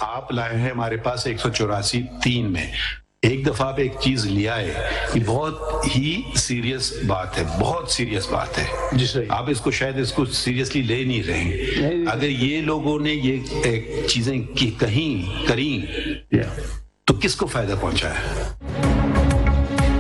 آپ لائے ہیں ہمارے پاس 184(3) میں ایک دفعہ آپ ایک چیز لیا ہے، یہ بہت ہی سیریس بات ہے، بہت سیریس بات ہے جی صحیح. آپ اس کو سیریسلی لے نہیں رہے. اگر یہ لوگوں نے یہ چیزیں کریں تو کس کو فائدہ پہنچا ہے؟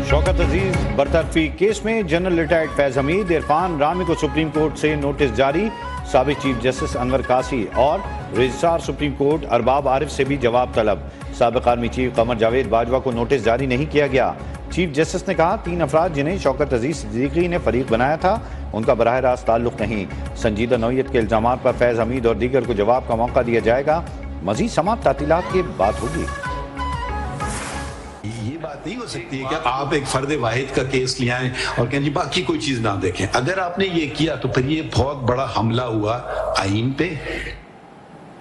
شوکت عزیز برطرفی کیس میں جنرل ریٹائرڈ فیض حمید، عرفان رامی کو سپریم کورٹ سے نوٹس جاری. سابق چیف جسٹس انور قاسی اور رجسٹرار سپریم کورٹ ارباب عارف سے بھی جواب طلب. سابق آرمی چیف قمر جاوید باجوہ کو نوٹس جاری نہیں کیا گیا. چیف جسٹس نے کہا 3 افراد جنہیں شوکت عزیز صدیقی نے فریق بنایا تھا ان کا براہ راست تعلق نہیں. سنجیدہ نوعیت کے الزامات پر فیض حمید اور دیگر کو جواب کا موقع دیا جائے گا. مزید سماعت تعطیلات کی بات ہوگی. یہ بات نہیں ہو سکتی ہے کہ آپ ایک فرد واحد کا کیس لے آئیں اور کہیں جی باقی کوئی چیز نہ دیکھیں. اگر آپ نے یہ کیا تو پھر یہ بہت بڑا حملہ ہوا آئین پہ،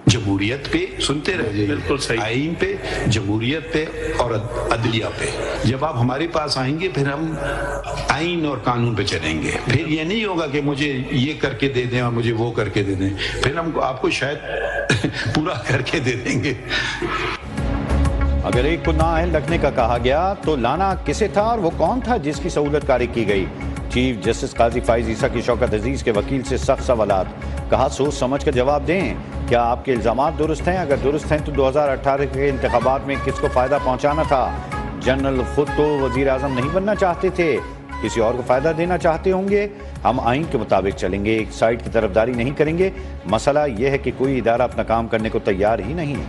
جمہوریت پہ. سنتے رہے بالکل صحیح. آئین پہ، جمہوریت پہ اور عدلیہ پہ. جب آپ ہمارے پاس آئیں گے پھر ہم آئین اور قانون پہ چلیں گے. پھر یہ نہیں ہوگا کہ مجھے یہ کر کے دے دیں اور مجھے وہ کر کے دے دیں. پھر ہم آپ کو شاید پورا کر کے دے دیں گے. اگر ایک کو نااہل رکھنے کا کہا گیا تو لانا کسے تھا اور وہ کون تھا جس کی سہولت کاری کی گئی؟ چیف جسٹس قاضی فائز عیسیٰ کی شوکت عزیز کے وکیل سے سخت سوالات. کہا سوچ سمجھ کر جواب دیں. کیا آپ کے الزامات درست ہیں؟ اگر درست ہیں تو 2018 کے انتخابات میں کس کو فائدہ پہنچانا تھا؟ جنرل خود تو وزیر اعظم نہیں بننا چاہتے تھے، کسی اور کو فائدہ دینا چاہتے ہوں گے. ہم آئین کے مطابق چلیں گے، ایک سائڈ کی طرفداری نہیں کریں گے. مسئلہ یہ ہے کہ کوئی ادارہ اپنا کام کرنے کو تیار ہی نہیں.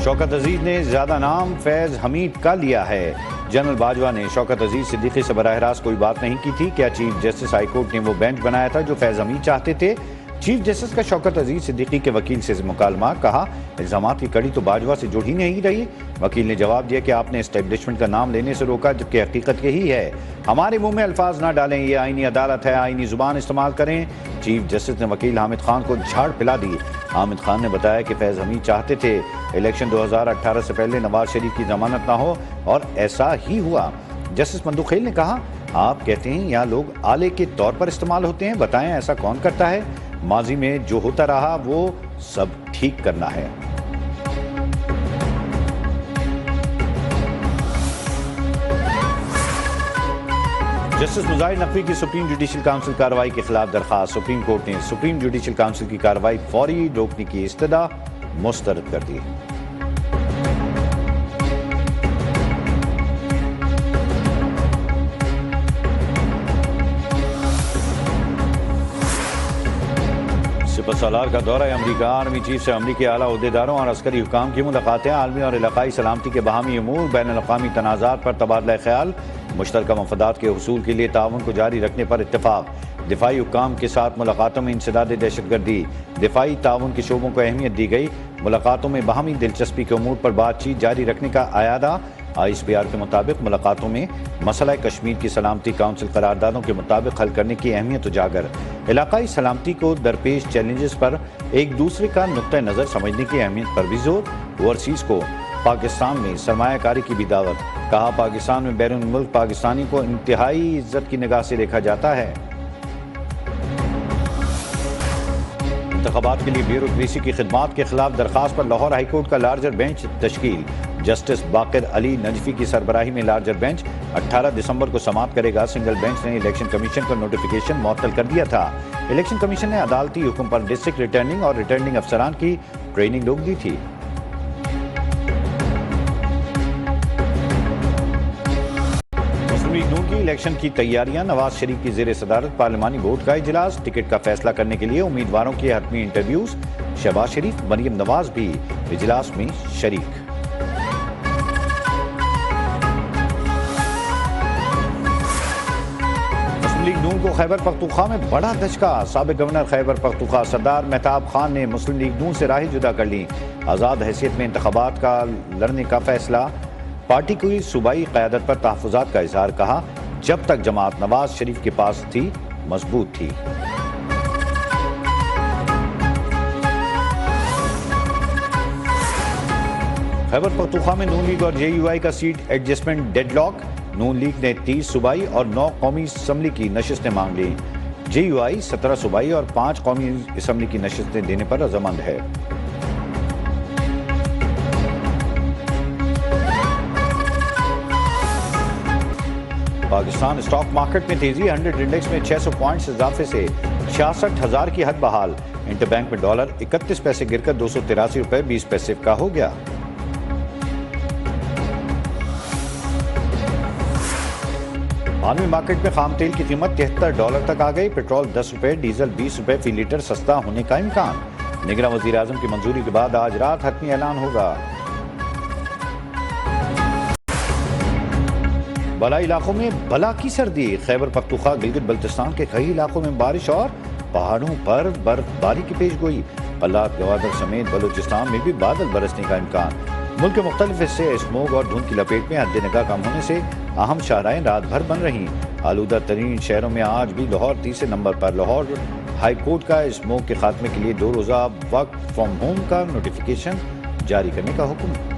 شوکت عزیز نے زیادہ نام فیض حمید کا لیا ہے. جنرل باجوہ نے شوکت عزیز صدیقی سے براہ راست کوئی بات نہیں کی تھی. کیا چیف جسٹس ہائی کورٹ نے وہ بینچ بنایا تھا جو فیض حمید چاہتے تھے؟ چیف جسٹس کا شوکت عزیز صدیقی کے وکیل سے مکالمہ. کہا الزامات کی کڑی تو باجوہ سے جڑ ہی نہیں رہی. وکیل نے جواب دیا کہ آپ نے اسٹیبلشمنٹ کا نام لینے سے روکا جبکہ حقیقت یہی ہے. ہمارے منہ میں الفاظ نہ ڈالیں، یہ آئینی عدالت ہے، آئینی زبان استعمال کریں. چیف جسٹس نے وکیل حامد خان کو جھاڑ پلا دی. حامد خان نے بتایا کہ فیض حمید چاہتے تھے الیکشن 2018 سے پہلے نواز شریف کی ضمانت نہ ہو اور ایسا ہی ہوا. جسٹس مندوخیل نے کہا آپ کہتے ہیں یہاں لوگ آلے کے طور پر استعمال ہوتے ہیں، بتائیں ایسا کون کرتا ہے؟ ماضی میں جو ہوتا رہا وہ سب ٹھیک کرنا ہے. جسٹس مظاہر نقوی کی سپریم جوڈیشل کونسل کارروائی کے خلاف درخواست. سپریم کورٹ نے سپریم جوڈیشل کونسل کی کارروائی فوری روکنے کی استدعا مسترد کر دی. سپہ سالار کا دورہ امریکہ. آرمی چیف سے امریکی اعلیٰ عہدیداروں اور عسکری حکام کی ملاقاتیں. عالمی اور علاقائی سلامتی کے باہمی امور، بین الاقوامی تنازعات پر تبادلہ خیال، مشترکہ مفادات کے حصول کے لیے تعاون کو جاری رکھنے پر اتفاق. دفاعی حکام کے ساتھ ملاقاتوں میں انسداد دہشت گردی، دفاعی تعاون کے شعبوں کو اہمیت دی گئی. ملاقاتوں میں باہمی دلچسپی کے امور پر بات چیت جاری رکھنے کا اعادہ. ISPR کے مطابق ملاقاتوں میں مسئلہ کشمیر کی سلامتی کونسل قراردادوں کے مطابق حل کرنے کی اہمیت اجاگر. علاقائی سلامتی کو درپیش چیلنجز پر ایک دوسرے کا نقطہ نظر سمجھنے کی اہمیت پر بھی زور. اوورسیز کو پاکستان میں سرمایہ کاری کی بھی دعوت. کہا پاکستان میں بیرون ملک پاکستانی کو انتہائی عزت کی نگاہ سے دیکھا جاتا ہے. انتخابات کے لیے بیوروکریسی کی خدمات کے خلاف درخواست پر لاہور ہائی کورٹ کا لارجر بینچ تشکیل. جسٹس باقر علی نجفی کی سربراہی میں لارجر بینچ 18 دسمبر کو سماعت کرے گا. سنگل بینچ نے الیکشن کمیشن کو نوٹیفیکیشن معطل کر دیا تھا. الیکشن کمیشن نے عدالتی حکم پر ڈسٹرکٹ ریٹرننگ اور ریٹرننگ افسران کی ٹریننگ روک دی تھی. مسلم لیگ نون کی الیکشن کی تیاریاں. نواز شریف کی زیر صدارت پارلیمانی بورڈ کا اجلاس. ٹکٹ کا فیصلہ کرنے کے لیے امیدواروں کے حتمی انٹرویوز. شہباز شریف، مریم نواز بھی اجلاس میں شریک. مسلم لیگ نون کو خیبر پختونخوا میں بڑا دھچکا. سابق گورنر خیبر پختونخوا سردار مہتاب خان نے مسلم لیگ نون سے راہیں جدا کر لی. آزاد حیثیت میں انتخابات کا لڑنے کا فیصلہ. پارٹی کی صوبائی قیادت پر تحفظات کا اظہار. کہا جب تک جماعت نواز شریف کے پاس تھی مضبوط تھی. خیبر پختونخوا میں نون لیگ اور JUI کا سیٹ ایڈجسٹمنٹ ڈیڈ لاک. نون لیگ نے 30 صوبائی اور 9 قومی اسمبلی کی نشستیں مانگ لی. JUI 17 صوبائی اور 5 قومی اسمبلی کی نشستیں دینے پر رضامند ہے۔ پاکستان اسٹاک مارکیٹ میں تیزی، 100 انڈیکس میں 600 پوائنٹس اضافے سے 66,000 کی حد بحال۔ انٹر بینک میں ڈالر 31 پیسے گر کر 283 روپے 20 پیسے کا ہو گیا۔ عالمی مارکیٹ میں خام تیل کی قیمت $73 تک آ گئی۔ پیٹرول 10 روپے، ڈیزل 20 روپے فی لیٹر سستا ہونے کا امکان۔ نگراں وزیر اعظم کی منظوری کے بعد آج رات حتمی اعلان ہوگا۔ بالائی علاقوں میں بلا کی سردی، خیبر پختونخوا گلگت بلتستان کے کئی علاقوں میں بارش اور پہاڑوں پر برف باری کی پیش گوئی۔ پلات، گوادر سمیت بلوچستان میں بھی بادل برسنے کا امکان۔ ملک کے مختلف حصے اسموگ اور دھند کی لپیٹ میں، حد نگاہ کم ہونے سے اہم شاہراہیں رات بھر بند رہیں۔ آلودہ ترین شہروں میں آج بھی لاہور تیسرے نمبر پر۔ لاہور ہائی کورٹ کا اسموگ کے خاتمے کے لیے 2 روزہ ورک فرام ہوم کا نوٹیفیکیشن جاری کرنے کا حکم۔